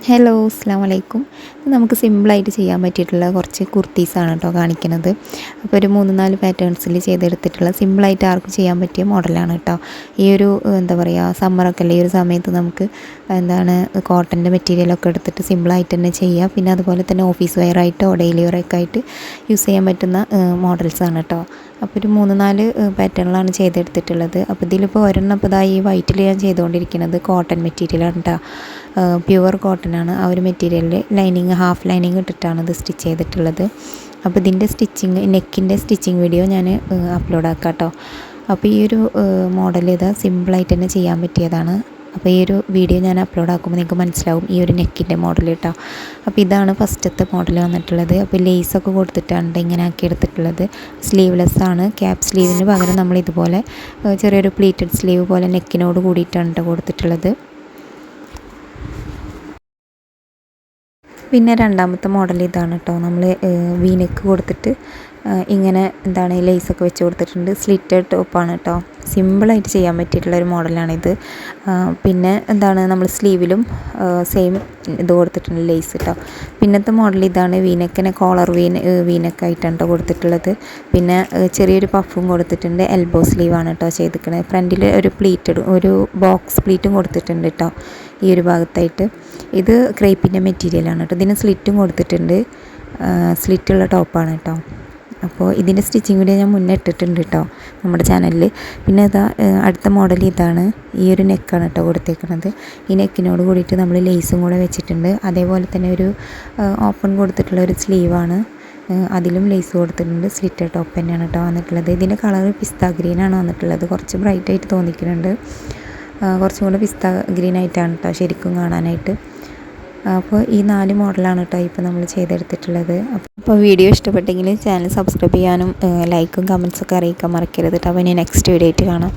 Hello അസ്സലാമു അലൈക്കും. ഇത് നമുക്ക് സിമ്പിളായിട്ട് ചെയ്യാൻ പറ്റിയിട്ടുള്ള കുറച്ച് കുർത്തീസാണ് കേട്ടോ കാണിക്കുന്നത്. അപ്പോൾ ഒരു 3-4 പാറ്റേൺസിൽ ചെയ്തെടുത്തിട്ടുള്ള സിമ്പിളായിട്ട് ആർക്കും ചെയ്യാൻ പറ്റിയ മോഡലാണ് കേട്ടോ. ഈ ഒരു എന്താ പറയുക, സമ്മറൊക്കെ അല്ലേ, ഈ ഒരു സമയത്ത് നമുക്ക് കോട്ടൻ്റെ മെറ്റീരിയലൊക്കെ എടുത്തിട്ട് സിമ്പിളായിട്ട് തന്നെ ചെയ്യാം. പിന്നെ അതുപോലെ തന്നെ ഓഫീസ് വെയറായിട്ടോ ഡെയിലി വെയറൊക്കെ ആയിട്ട് യൂസ് ചെയ്യാൻ പറ്റുന്ന മോഡൽസാണ് കേട്ടോ. അപ്പോൾ ഒരു 3-4 പാറ്റേണിലാണ് ചെയ്തെടുത്തിട്ടുള്ളത്. അപ്പോൾ ഇതിലിപ്പോൾ ഒരെണ്ണം ഇപ്പോൾ ഈ വൈറ്റിൽ ഞാൻ ചെയ്തുകൊണ്ടിരിക്കുന്നത് കോട്ടൺ മെറ്റീരിയലാണ് കേട്ടോ. പ്യുവർ കോട്ടനാണ്. ആ ഒരു മെറ്റീരിയലിൽ ലൈനിങ് ഹാഫ് ലൈനിങ് ഇട്ടിട്ടാണ് ഇത് സ്റ്റിച്ച് ചെയ്തിട്ടുള്ളത്. അപ്പോൾ ഇതിൻ്റെ നെക്കിൻ്റെ സ്റ്റിച്ചിങ് വീഡിയോ ഞാൻ അപ്ലോഡ് ആക്കാം കേട്ടോ. അപ്പോൾ ഈ ഒരു മോഡൽ ഇത് സിമ്പിളായിട്ട് തന്നെ ചെയ്യാൻ പറ്റിയതാണ്. അപ്പോൾ ഈ ഒരു വീഡിയോ ഞാൻ അപ്ലോഡ് ആക്കുമ്പോൾ നിങ്ങൾക്ക് മനസ്സിലാവും ഈ ഒരു നെക്കിൻ്റെ മോഡൽ കേട്ടോ. അപ്പോൾ ഇതാണ് ഫസ്റ്റത്തെ മോഡൽ വന്നിട്ടുള്ളത്. അപ്പോൾ ലേസൊക്കെ കൊടുത്തിട്ടാണ് ഇങ്ങനെ ആക്കി എടുത്തിട്ടുള്ളത്. സ്ലീവ്ലെസ് ആണ്. ക്യാപ്പ് സ്ലീവിന് പകരം നമ്മൾ ഇതുപോലെ ചെറിയൊരു പ്ലീറ്റഡ് സ്ലീവ് പോലെ നെക്കിനോട് കൂടിയിട്ടാണ് കേട്ടോ കൊടുത്തിട്ടുള്ളത്. പിന്നെ രണ്ടാമത്തെ മോഡൽ ഇതാണ് കേട്ടോ. നമ്മൾ വീനെക്ക് കൊടുത്തിട്ട് ഇങ്ങനെ ലേസൊക്കെ വെച്ച് കൊടുത്തിട്ടുണ്ട്. സ്ലിറ്റഡ് ടോപ്പാണ് കേട്ടോ. സിമ്പിളായിട്ട് ചെയ്യാൻ പറ്റിയിട്ടുള്ളൊരു മോഡലാണിത്. പിന്നെ നമ്മൾ സ്ലീവിലും സെയിം ഇത് കൊടുത്തിട്ടുണ്ട് ലേസ് കേട്ടോ. പിന്നത്തെ മോഡൽ ഇതാണ്. വീനെക്കിനെ കോളർ വീനെക്കായിട്ടാണ് കേട്ടോ കൊടുത്തിട്ടുള്ളത്. പിന്നെ ചെറിയൊരു പഫും കൊടുത്തിട്ടുണ്ട്. എൽബോ സ്ലീവാണ് കേട്ടോ ചെയ്തിരിക്കുന്നത്. ഫ്രണ്ടിൽ ഒരു ബോക്സ് പ്ലീറ്റും കൊടുത്തിട്ടുണ്ട് കേട്ടോ ഈ ഒരു ഭാഗത്തായിട്ട്. ഇത് ക്രേപ്പിൻ്റെ മെറ്റീരിയലാണ് കേട്ടോ. ഇതിന് സ്ലിറ്റും കൊടുത്തിട്ടുണ്ട്. സ്ലിറ്റുള്ള ടോപ്പാണ് കേട്ടോ. അപ്പോൾ ഇതിൻ്റെ സ്റ്റിച്ചിങ് വീഡിയോ ഞാൻ മുന്നേ ഇട്ടിട്ടുണ്ട് കേട്ടോ നമ്മുടെ ചാനലിൽ. പിന്നെ അടുത്ത മോഡൽ ഇതാണ്. ഈ ഒരു നെക്കാണ് കേട്ടോ കൊടുത്തേക്കുന്നത്. ഈ നെക്കിനോട് കൂടിയിട്ട് നമ്മൾ ലേസും കൂടെ വെച്ചിട്ടുണ്ട്. അതേപോലെ തന്നെ ഒരു ഓപ്പൺ കൊടുത്തിട്ടുള്ള ഒരു സ്ലീവാണ്. അതിലും ലേസ് കൊടുത്തിട്ടുണ്ട്. സ്ലിറ്റഡ് ടോപ്പ് തന്നെയാണ് കേട്ടോ വന്നിട്ടുള്ളത്. ഇതിൻ്റെ കളർ പിസ്ത ഗ്രീനാണ് വന്നിട്ടുള്ളത്. കുറച്ച് ബ്രൈറ്റായിട്ട് തോന്നിക്കുന്നുണ്ട്. കുറച്ചും കൂടെ പിസ്ത ഗ്രീനായിട്ടാണ് കേട്ടോ ശരിക്കും കാണാനായിട്ട്. അപ്പോൾ ഈ 4 മോഡലാണ് കേട്ടോ ഇപ്പോൾ നമ്മൾ ചെയ്തെടുത്തിട്ടുള്ളത്. അപ്പോൾ വീഡിയോ ഇഷ്ടപ്പെട്ടെങ്കിൽ ചാനൽ സബ്സ്ക്രൈബ് ചെയ്യാനും ലൈക്കും കമൻസൊക്കെ അറിയിക്കാൻ മറക്കരുത് കേട്ടോ. അപ്പോൾ ഇനി നെക്സ്റ്റ് വീഡിയോ ആയിട്ട് കാണാം.